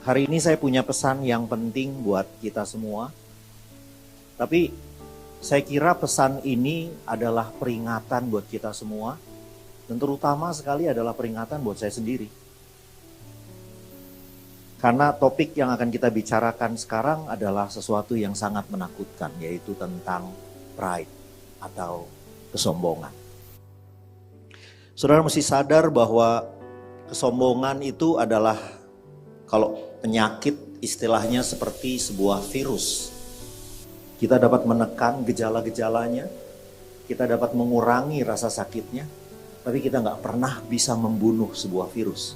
Hari ini saya punya pesan yang penting buat kita semua. Tapi saya kira pesan ini adalah peringatan buat kita semua. Dan terutama sekali adalah peringatan buat saya sendiri. Karena topik yang akan kita bicarakan sekarang adalah sesuatu yang sangat menakutkan, yaitu tentang pride atau kesombongan. Saudara mesti sadar bahwa kesombongan itu adalah, kalau penyakit istilahnya seperti sebuah virus. Kita dapat menekan gejala-gejalanya, kita dapat mengurangi rasa sakitnya, tapi kita nggak pernah bisa membunuh sebuah virus.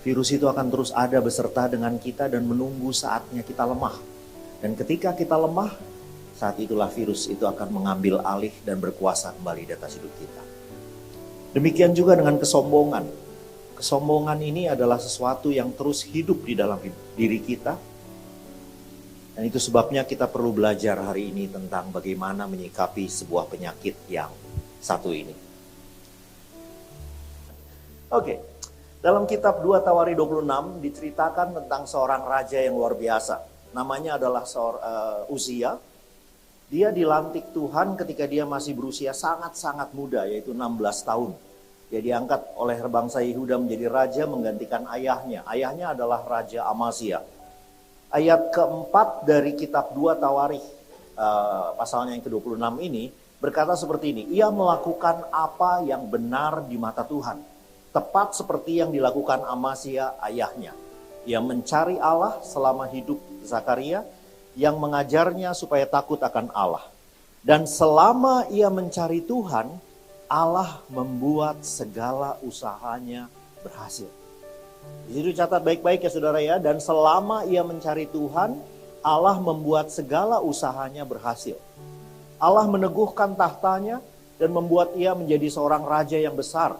Virus itu akan terus ada beserta dengan kita dan menunggu saatnya kita lemah. Dan ketika kita lemah, saat itulah virus itu akan mengambil alih dan berkuasa kembali di atas hidup kita. Demikian juga dengan kesombongan. Kesombongan ini adalah sesuatu yang terus hidup di dalam diri kita. Dan itu sebabnya kita perlu belajar hari ini tentang bagaimana menyikapi sebuah penyakit yang satu ini. Oke. Dalam kitab 2 Tawari 26 diceritakan tentang seorang raja yang luar biasa. Namanya adalah Uzia. Dia dilantik Tuhan ketika dia masih berusia sangat-sangat muda, yaitu 16 tahun. Dia diangkat oleh bangsa Yehuda menjadi raja menggantikan ayahnya. Ayahnya adalah Raja Amazia. Ayat keempat dari kitab 2 Tawarikh, pasalnya yang ke-26 ini, berkata seperti ini. Ia melakukan apa yang benar di mata Tuhan. Tepat seperti yang dilakukan Amazia ayahnya. Ia mencari Allah selama hidup Zakaria, yang mengajarnya supaya takut akan Allah. Dan selama ia mencari Tuhan, Allah membuat segala usahanya berhasil. Di situ catat baik-baik ya saudara ya. Dan selama ia mencari Tuhan, Allah membuat segala usahanya berhasil. Allah meneguhkan tahtanya dan membuat ia menjadi seorang raja yang besar.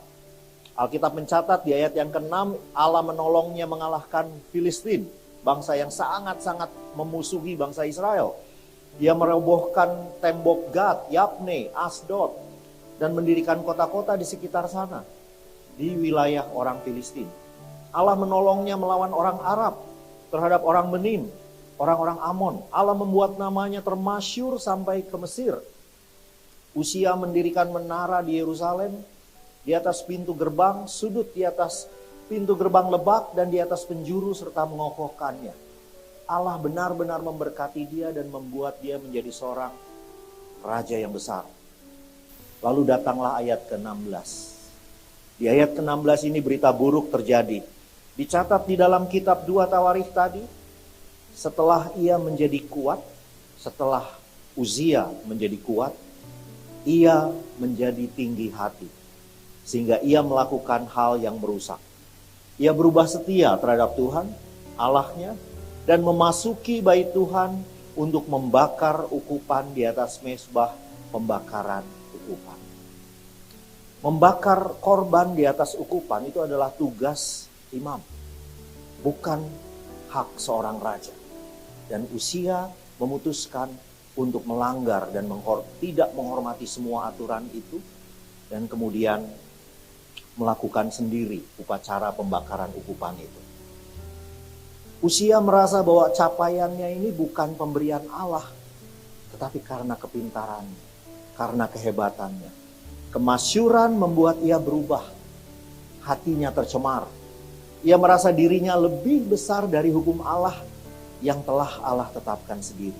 Alkitab mencatat di ayat yang ke-6, Allah menolongnya mengalahkan Filistin, bangsa yang sangat-sangat memusuhi bangsa Israel. Dia merobohkan tembok Gad, Yabne, Asdod, dan mendirikan kota-kota di sekitar sana, di wilayah orang Filistin. Allah menolongnya melawan orang Arab, terhadap orang Benin, orang-orang Amon. Allah membuat namanya termasyur sampai ke Mesir. Uzia mendirikan menara di Yerusalem, di atas pintu gerbang, sudut di atas pintu gerbang lebak, dan di atas penjuru serta mengokohkannya. Allah benar-benar memberkati dia dan membuat dia menjadi seorang raja yang besar. Lalu datanglah ayat ke-16. Di ayat ke-16 ini berita buruk terjadi. Dicatat di dalam kitab 2 Tawarikh tadi, setelah ia menjadi kuat, setelah Uzia menjadi kuat, ia menjadi tinggi hati. Sehingga ia melakukan hal yang merusak. Ia berubah setia terhadap Tuhan, Allahnya, dan memasuki bait Tuhan untuk membakar ukupan di atas mezbah pembakaran ukupan. Membakar korban di atas ukupan itu adalah tugas imam, bukan hak seorang raja. Dan Uzia memutuskan untuk melanggar dan tidak menghormati semua aturan itu, dan kemudian melakukan sendiri upacara pembakaran ukupan itu. Uzia merasa bahwa capaiannya ini bukan pemberian Allah, tetapi karena kepintarannya, karena kehebatannya. Kemasyuran membuat ia berubah, hatinya tercemar. Ia merasa dirinya lebih besar dari hukum Allah yang telah Allah tetapkan sendiri.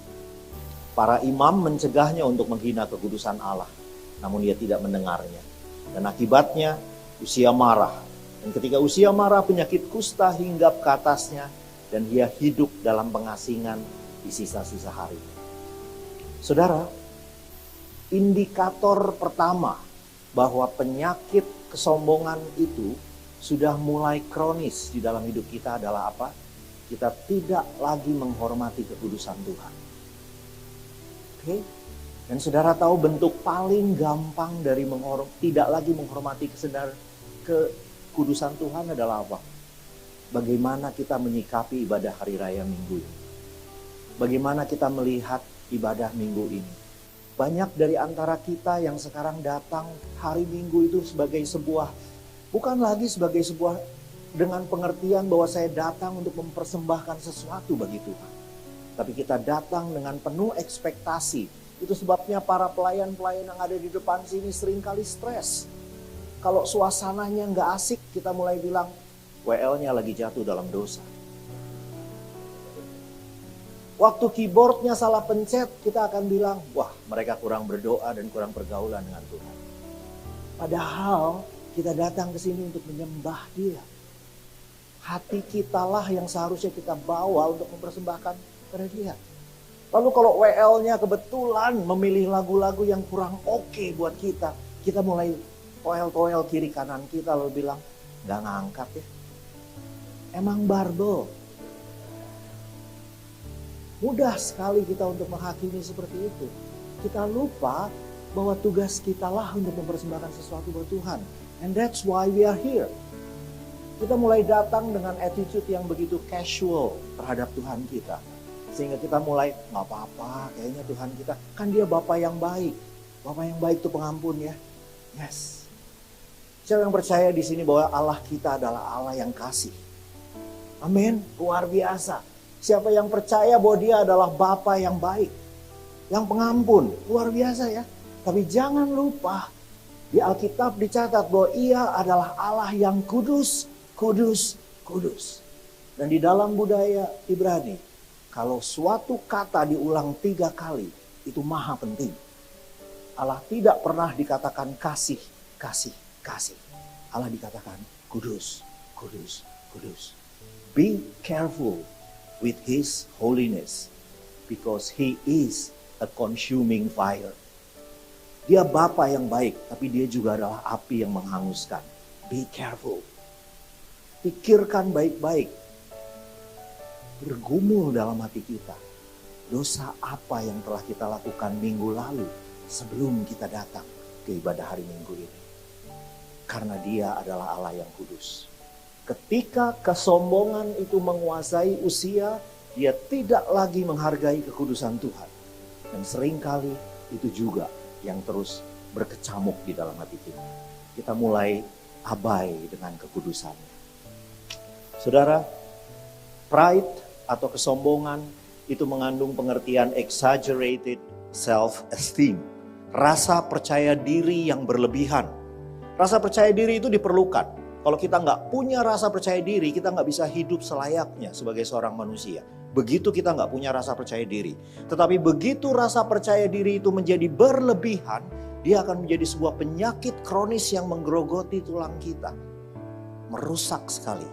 Para imam mencegahnya untuk menghina kekudusan Allah, namun ia tidak mendengarnya. Dan akibatnya Uzia marah. Dan ketika Uzia marah, penyakit kusta hinggap ke atasnya dan dia hidup dalam pengasingan di sisa-sisa hari. Saudara, indikator pertama bahwa penyakit kesombongan itu sudah mulai kronis di dalam hidup kita adalah apa? Kita tidak lagi menghormati kekudusan Tuhan. Oke? Dan saudara tahu bentuk paling gampang dari tidak lagi menghormati kekudusan Tuhan adalah apa? Bagaimana kita menyikapi ibadah hari raya Minggu ini? Bagaimana kita melihat ibadah Minggu ini? Banyak dari antara kita yang sekarang datang hari Minggu itu bukan lagi sebagai sebuah dengan pengertian bahwa saya datang untuk mempersembahkan sesuatu bagi Tuhan. Tapi kita datang dengan penuh ekspektasi. Itu sebabnya para pelayan-pelayan yang ada di depan sini seringkali stres. Kalau suasananya nggak asik, kita mulai bilang, WL-nya lagi jatuh dalam dosa. Waktu keyboardnya salah pencet, kita akan bilang, wah mereka kurang berdoa dan kurang pergaulan dengan Tuhan. Padahal kita datang ke sini untuk menyembah Dia. Hati kitalah yang seharusnya kita bawa untuk mempersembahkan kepada Dia. Lalu kalau WL-nya kebetulan memilih lagu-lagu yang kurang oke buat kita, kita mulai toel-toel kiri kanan kita lalu bilang, nggak ngangkat ya. Emang barbel. Mudah sekali kita untuk menghakimi seperti itu. Kita lupa bahwa tugas kita lah untuk mempersembahkan sesuatu buat Tuhan. And that's why we are here. Kita mulai datang dengan attitude yang begitu casual terhadap Tuhan kita. Sehingga kita mulai, nggak apa-apa kayaknya Tuhan kita. Kan Dia Bapa yang baik. Bapa yang baik itu pengampun ya. Yes. Siapa yang percaya di sini bahwa Allah kita adalah Allah yang kasih? Amin. Luar biasa. Siapa yang percaya bahwa Dia adalah Bapa yang baik, yang pengampun, luar biasa ya. Tapi jangan lupa, di Alkitab dicatat bahwa Ia adalah Allah yang kudus, kudus, kudus. Dan di dalam budaya Ibrani, kalau suatu kata diulang 3 kali, itu maha penting. Allah tidak pernah dikatakan kasih, kasih, kasih. Allah dikatakan kudus, kudus, kudus. Be careful with His holiness, because He is a consuming fire. Dia Bapa yang baik, tapi Dia juga adalah api yang menghanguskan. Be careful. Pikirkan baik-baik. Bergumul dalam hati kita. Dosa apa yang telah kita lakukan minggu lalu sebelum kita datang ke ibadah hari Minggu ini. Karena Dia adalah Allah yang kudus. Ketika kesombongan itu menguasai Uzia, dia tidak lagi menghargai kekudusan Tuhan. Dan seringkali itu juga yang terus berkecamuk di dalam hati kita. Kita mulai abai dengan kekudusannya. Saudara, pride atau kesombongan itu mengandung pengertian exaggerated self-esteem. Rasa percaya diri yang berlebihan. Rasa percaya diri itu diperlukan. Kalau kita nggak punya rasa percaya diri, kita nggak bisa hidup selayaknya sebagai seorang manusia. Begitu kita nggak punya rasa percaya diri. Tetapi begitu rasa percaya diri itu menjadi berlebihan, dia akan menjadi sebuah penyakit kronis yang menggerogoti tulang kita. Merusak sekali.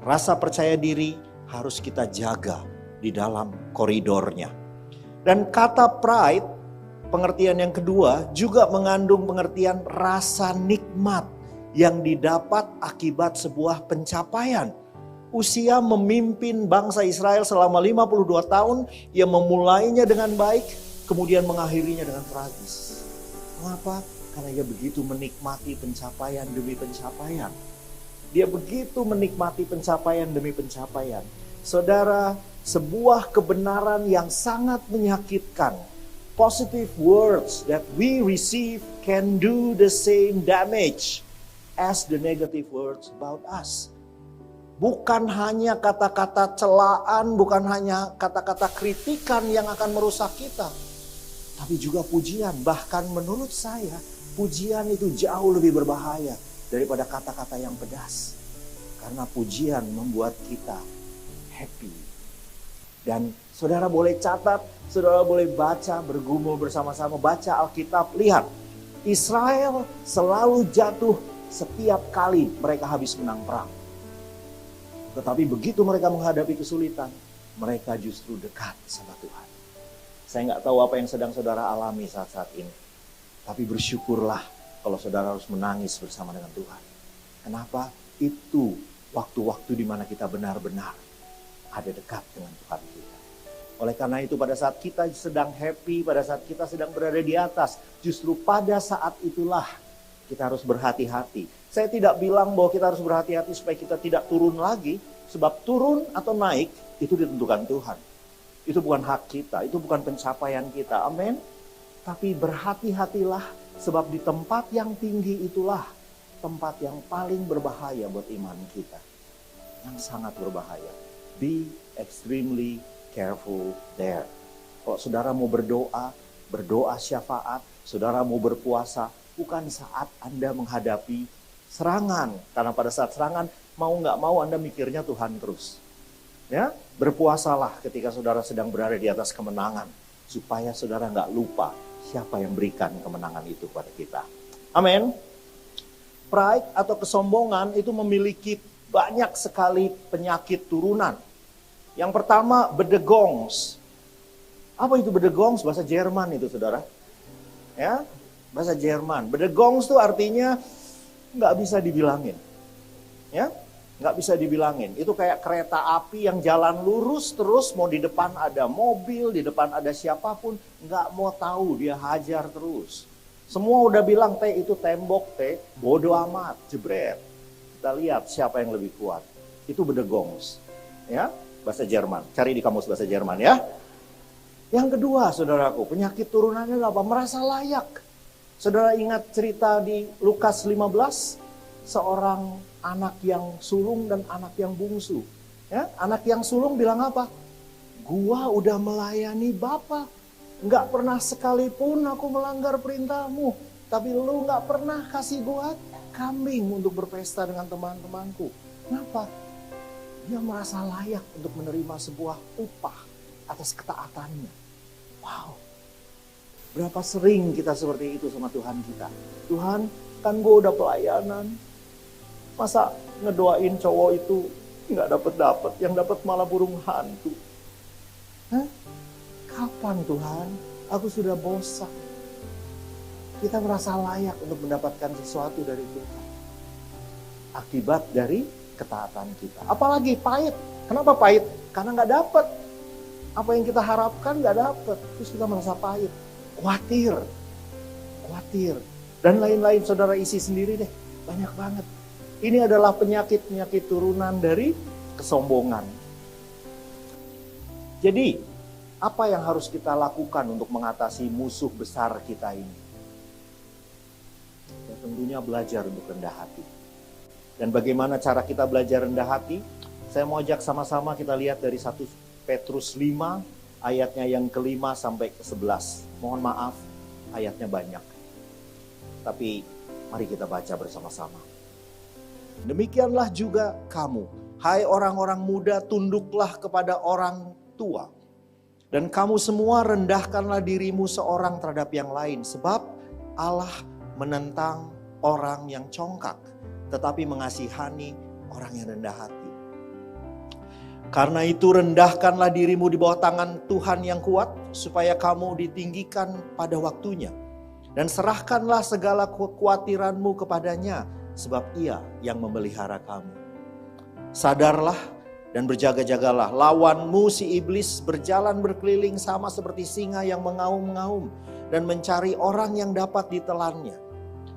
Rasa percaya diri harus kita jaga di dalam koridornya. Dan kata pride, pengertian yang kedua, juga mengandung pengertian rasa nikmat yang didapat akibat sebuah pencapaian. Uzia memimpin bangsa Israel selama 52 tahun. Ia memulainya dengan baik, kemudian mengakhirinya dengan tragis. Mengapa? Karena dia begitu menikmati pencapaian demi pencapaian. Dia begitu menikmati pencapaian demi pencapaian. Saudara, sebuah kebenaran yang sangat menyakitkan. Positive words that we receive can do the same damage as the negative words about us. Bukan hanya kata-kata celaan, bukan hanya kata-kata kritikan yang akan merusak kita. Tapi juga pujian. Bahkan menurut saya, pujian itu jauh lebih berbahaya daripada kata-kata yang pedas. Karena pujian membuat kita happy. Dan saudara boleh catat, saudara boleh baca, bergumul bersama-sama, baca Alkitab. Lihat, Israel selalu jatuh setiap kali mereka habis menang perang. Tetapi begitu mereka menghadapi kesulitan, mereka justru dekat sama Tuhan. Saya nggak tahu apa yang sedang saudara alami saat-saat ini. Tapi bersyukurlah kalau saudara harus menangis bersama dengan Tuhan. Kenapa? Itu waktu-waktu di mana kita benar-benar ada dekat dengan Tuhan kita. Oleh karena itu pada saat kita sedang happy, pada saat kita sedang berada di atas, justru pada saat itulah kita harus berhati-hati. Saya tidak bilang bahwa kita harus berhati-hati supaya kita tidak turun lagi. Sebab turun atau naik itu ditentukan Tuhan. Itu bukan hak kita, itu bukan pencapaian kita. Amin. Tapi berhati-hatilah sebab di tempat yang tinggi itulah tempat yang paling berbahaya buat iman kita. Yang sangat berbahaya. Be extremely careful there. Kalau saudara mau berdoa syafaat, saudara mau berpuasa, bukan saat Anda menghadapi serangan. Karena pada saat serangan, mau nggak mau Anda mikirnya Tuhan terus. Ya, berpuasalah ketika saudara sedang berada di atas kemenangan. Supaya saudara nggak lupa siapa yang berikan kemenangan itu pada kita. Amin. Pride atau kesombongan itu memiliki banyak sekali penyakit turunan. Yang pertama, bedegongs. Apa itu bedegongs? Bahasa Jerman itu, saudara. Ya, bahasa Jerman. Bedegongs itu artinya nggak bisa dibilangin. Ya, nggak bisa dibilangin. Itu kayak kereta api yang jalan lurus terus, mau di depan ada mobil, di depan ada siapapun, nggak mau tahu, dia hajar terus. Semua udah bilang, itu tembok, bodo amat, jebret. Kita lihat siapa yang lebih kuat. Itu bedegongs. Ya, bahasa Jerman. Cari di kamus bahasa Jerman ya. Yang kedua, saudaraku, penyakit turunannya apa? Merasa layak. Saudara ingat cerita di Lukas 15? Seorang anak yang sulung dan anak yang bungsu. Ya, anak yang sulung bilang apa? Gua udah melayani Bapa. Nggak pernah sekalipun aku melanggar perintahmu. Tapi lu nggak pernah kasih gua kambing untuk berpesta dengan teman-temanku. Kenapa? Dia merasa layak untuk menerima sebuah upah atas ketaatannya. Wow. Berapa sering kita seperti itu sama Tuhan kita. Tuhan, kan gue udah pelayanan. Masa ngedoain cowok itu nggak dapet, yang dapat malah burung hantu. Hah? Kapan Tuhan? Aku sudah bosan. Kita merasa layak untuk mendapatkan sesuatu dari Tuhan. Akibat dari ketaatan kita. Apalagi pahit. Kenapa pahit? Karena nggak dapat. Apa yang kita harapkan nggak dapat. Terus kita merasa pahit. Khawatir. Dan lain-lain, saudara isi sendiri deh. Banyak banget. Ini adalah penyakit-penyakit turunan dari kesombongan. Jadi, apa yang harus kita lakukan untuk mengatasi musuh besar kita ini? Ya, tentunya belajar untuk rendah hati. Dan bagaimana cara kita belajar rendah hati? Saya mau ajak sama-sama kita lihat dari 1 Petrus 5, ayatnya yang ke-5 sampai ke-11. Mohon maaf, ayatnya banyak. Tapi mari kita baca bersama-sama. Demikianlah juga kamu, hai orang-orang muda, tunduklah kepada orang tua. Dan kamu semua rendahkanlah dirimu seorang terhadap yang lain. Sebab Allah menentang orang yang congkak, tetapi mengasihani orang yang rendah hati. Karena itu rendahkanlah dirimu di bawah tangan Tuhan yang kuat, supaya kamu ditinggikan pada waktunya. Dan serahkanlah segala kekhawatiranmu kepadanya, sebab Ia yang memelihara kamu. Sadarlah dan berjaga-jagalah. Lawanmu si iblis berjalan berkeliling sama seperti singa yang mengaum-ngaum dan mencari orang yang dapat ditelannya.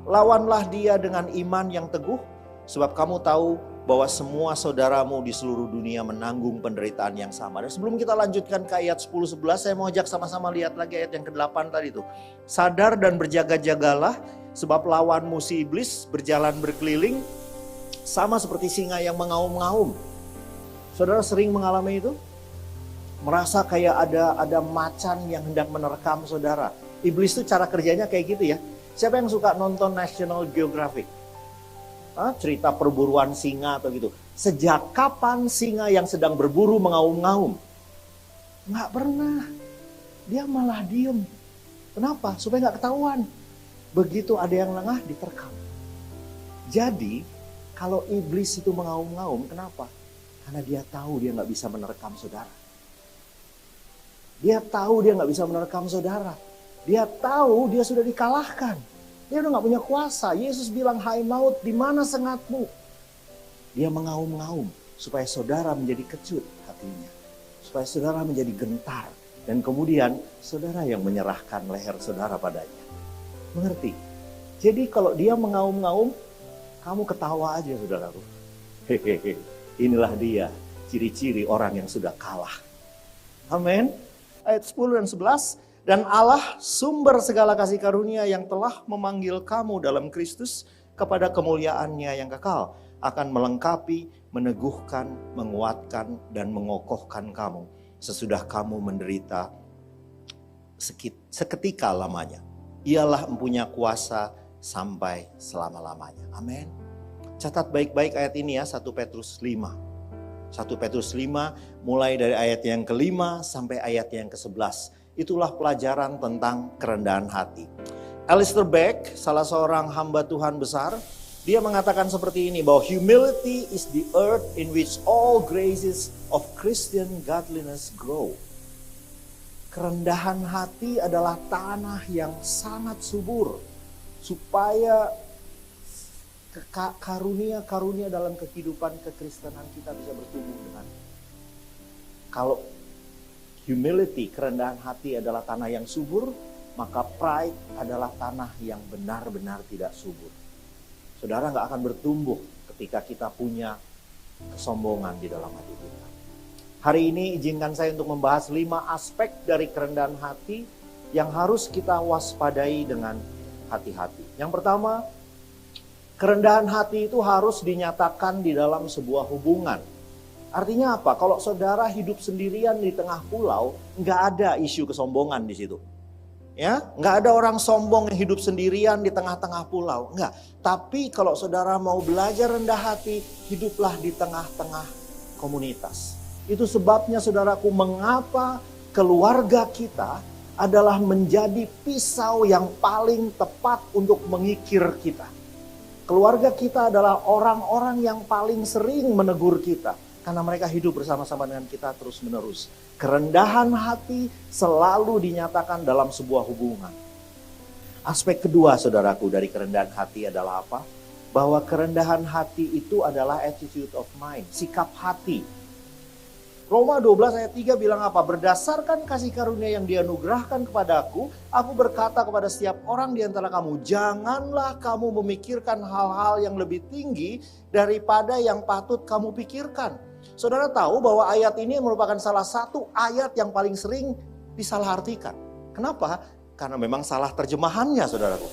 Lawanlah dia dengan iman yang teguh, sebab kamu tahu bahwa semua saudaramu di seluruh dunia menanggung penderitaan yang sama. Dan sebelum kita lanjutkan ke ayat 10-11, saya mau ajak sama-sama lihat lagi ayat yang ke-8 tadi itu. Sadar dan berjaga-jagalah, sebab lawanmu si iblis berjalan berkeliling sama seperti singa yang mengaum-ngaum. Saudara sering mengalami itu? Merasa kayak ada macan yang hendak menerkam saudara. Iblis itu cara kerjanya kayak gitu ya. Siapa yang suka nonton National Geographic? Cerita perburuan singa atau gitu. Sejak kapan singa yang sedang berburu mengaum-ngaum? Nggak pernah. Dia malah diem. Kenapa? Supaya nggak ketahuan. Begitu ada yang lengah, diterkam. Jadi, kalau iblis itu mengaum-ngaum, kenapa? Karena dia tahu dia nggak bisa menerkam saudara. Dia tahu dia nggak bisa menerkam saudara. Dia tahu dia sudah dikalahkan. Dia udah gak punya kuasa. Yesus bilang, hai maut, di mana sengatmu? Dia mengaum-ngaum supaya saudara menjadi kecut hatinya. Supaya saudara menjadi gentar. Dan kemudian saudara yang menyerahkan leher saudara padanya. Mengerti? Jadi kalau dia mengaum-ngaum, kamu ketawa aja saudaraku. Hehehe, inilah dia ciri-ciri orang yang sudah kalah. Amin. Ayat 10 dan 11. Dan Allah sumber segala kasih karunia yang telah memanggil kamu dalam Kristus kepada kemuliaannya yang kekal, akan melengkapi, meneguhkan, menguatkan, dan mengokohkan kamu sesudah kamu menderita seketika lamanya. Ialah mempunyai kuasa sampai selama-lamanya. Amin. Catat baik-baik ayat ini ya, 1 Petrus 5. 1 Petrus 5 mulai dari ayat yang ke-5 sampai ayat yang ke-11. Itulah pelajaran tentang kerendahan hati. Alistair Beck, salah seorang hamba Tuhan besar, dia mengatakan seperti ini, bahwa humility is the earth in which all graces of Christian godliness grow. Kerendahan hati adalah tanah yang sangat subur, supaya karunia-karunia dalam kehidupan kekristenan kita bisa bertumbuh dengan. Kalau humility, kerendahan hati adalah tanah yang subur, maka pride adalah tanah yang benar-benar tidak subur. Saudara gak akan bertumbuh ketika kita punya kesombongan di dalam hati kita. Hari ini izinkan saya untuk membahas 5 aspek dari kerendahan hati yang harus kita waspadai dengan hati-hati. Yang pertama, kerendahan hati itu harus dinyatakan di dalam sebuah hubungan. Artinya apa? Kalau saudara hidup sendirian di tengah pulau, nggak ada isu kesombongan di situ. Ya, nggak ada orang sombong yang hidup sendirian di tengah-tengah pulau. Nggak. Tapi kalau saudara mau belajar rendah hati, hiduplah di tengah-tengah komunitas. Itu sebabnya saudaraku, mengapa keluarga kita adalah menjadi pisau yang paling tepat untuk mengikir kita. Keluarga kita adalah orang-orang yang paling sering menegur kita. Karena mereka hidup bersama-sama dengan kita terus menerus. Kerendahan hati selalu dinyatakan dalam sebuah hubungan. Aspek kedua saudaraku dari kerendahan hati adalah apa? Bahwa kerendahan hati itu adalah attitude of mind, sikap hati. Roma 12 ayat 3 bilang apa? Berdasarkan kasih karunia yang dianugerahkan kepadaku, aku berkata kepada setiap orang di antara kamu, janganlah kamu memikirkan hal-hal yang lebih tinggi daripada yang patut kamu pikirkan. Saudara tahu bahwa ayat ini merupakan salah satu ayat yang paling sering disalahartikan. Kenapa? Karena memang salah terjemahannya, saudaraku.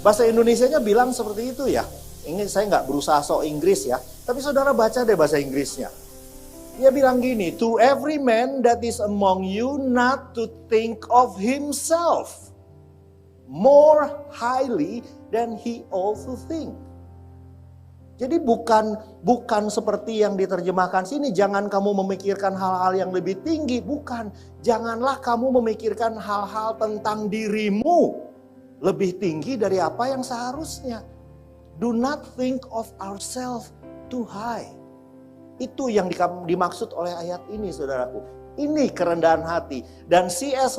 Bahasa Indonesianya bilang seperti itu ya. Ini saya nggak berusaha sok Inggris ya, tapi saudara baca deh bahasa Inggrisnya. Dia bilang gini, to every man that is among you not to think of himself more highly than he also think. Jadi bukan seperti yang diterjemahkan sini, jangan kamu memikirkan hal-hal yang lebih tinggi, bukan. Janganlah kamu memikirkan hal-hal tentang dirimu lebih tinggi dari apa yang seharusnya. Do not think of ourselves too high. Itu yang dimaksud oleh ayat ini, saudaraku. Ini kerendahan hati. Dan C.S.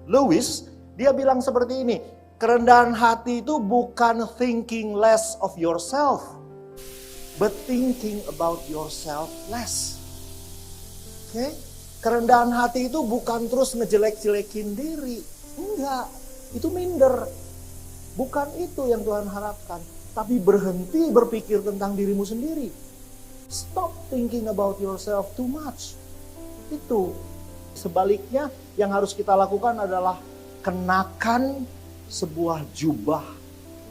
Lewis, dia bilang seperti ini. Kerendahan hati itu bukan thinking less of yourself, but thinking about yourself less. Oke? Kerendahan hati itu bukan terus ngejelek-jelekin diri. Enggak, itu minder. Bukan itu yang Tuhan harapkan. Tapi berhenti berpikir tentang dirimu sendiri. Stop thinking about yourself too much. Itu. Sebaliknya yang harus kita lakukan adalah kenakan sebuah jubah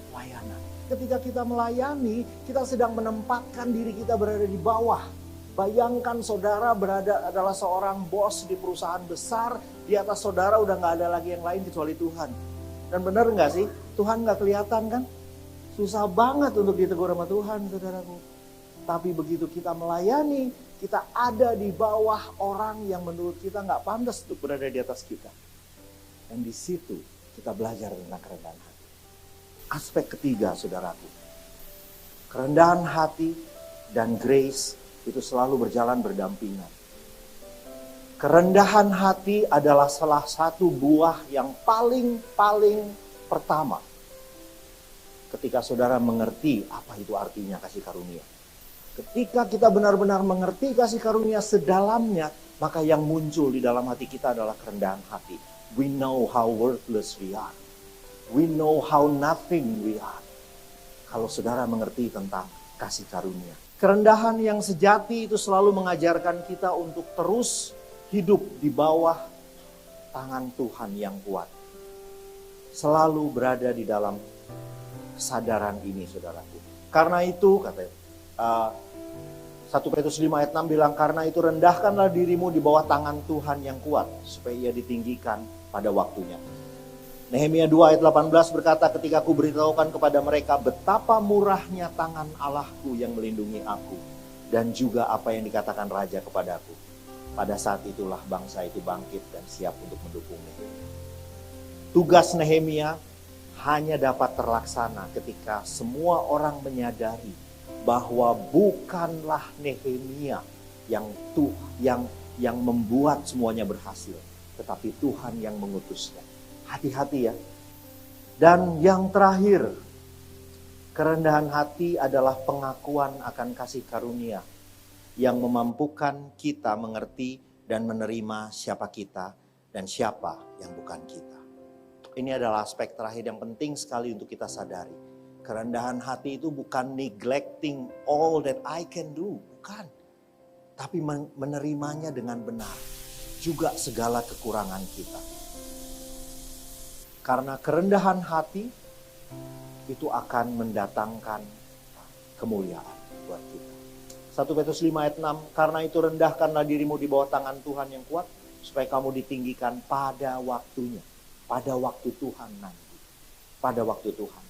layanan. Ketika kita melayani, kita sedang menempatkan diri kita berada di bawah. Bayangkan saudara adalah seorang bos di perusahaan besar, di atas saudara udah gak ada lagi yang lain kecuali Tuhan. Dan benar gak sih? Tuhan gak kelihatan kan? Susah banget untuk ditegur sama Tuhan, saudaraku. Tapi begitu kita melayani, kita ada di bawah orang yang menurut kita gak pantas untuk berada di atas kita. Dan di situ kita belajar tentang kerendahan hati. Aspek ketiga, saudaraku. Kerendahan hati dan grace itu selalu berjalan berdampingan. Kerendahan hati adalah salah satu buah yang paling pertama. Ketika saudara mengerti apa itu artinya kasih karunia. Ketika kita benar-benar mengerti kasih karunia sedalamnya, maka yang muncul di dalam hati kita adalah kerendahan hati. We know how worthless we are. We know how nothing we are. Kalau saudara mengerti tentang kasih karunia. Kerendahan yang sejati itu selalu mengajarkan kita untuk terus hidup di bawah tangan Tuhan yang kuat. Selalu berada di dalam kesadaran ini, saudaraku. Karena itu, kata 1 Petrus 5 ayat 6 bilang, karena itu rendahkanlah dirimu di bawah tangan Tuhan yang kuat, supaya ia ditinggikan pada waktunya. Nehemia 2 ayat 18 berkata, ketika aku beritahukan kepada mereka betapa murahnya tangan Allahku yang melindungi aku, dan juga apa yang dikatakan Raja kepadaku. Pada saat itulah bangsa itu bangkit dan siap untuk mendukung Nehemia. Tugas Nehemia hanya dapat terlaksana ketika semua orang menyadari bahwa bukanlah Nehemia yang membuat semuanya berhasil, tetapi Tuhan yang mengutusnya. Hati-hati ya. Dan yang terakhir, kerendahan hati adalah pengakuan akan kasih karunia yang memampukan kita mengerti dan menerima siapa kita dan siapa yang bukan kita. Ini adalah aspek terakhir yang penting sekali untuk kita sadari. Kerendahan hati itu bukan neglecting all that I can do, bukan. Tapi menerimanya dengan benar, juga segala kekurangan kita. Karena kerendahan hati itu akan mendatangkan kemuliaan buat kita. 1 Petrus 5 ayat 6, karena itu rendahkanlah dirimu di bawah tangan Tuhan yang kuat, supaya kamu ditinggikan pada waktunya. Pada waktu Tuhan nanti. Pada waktu Tuhan.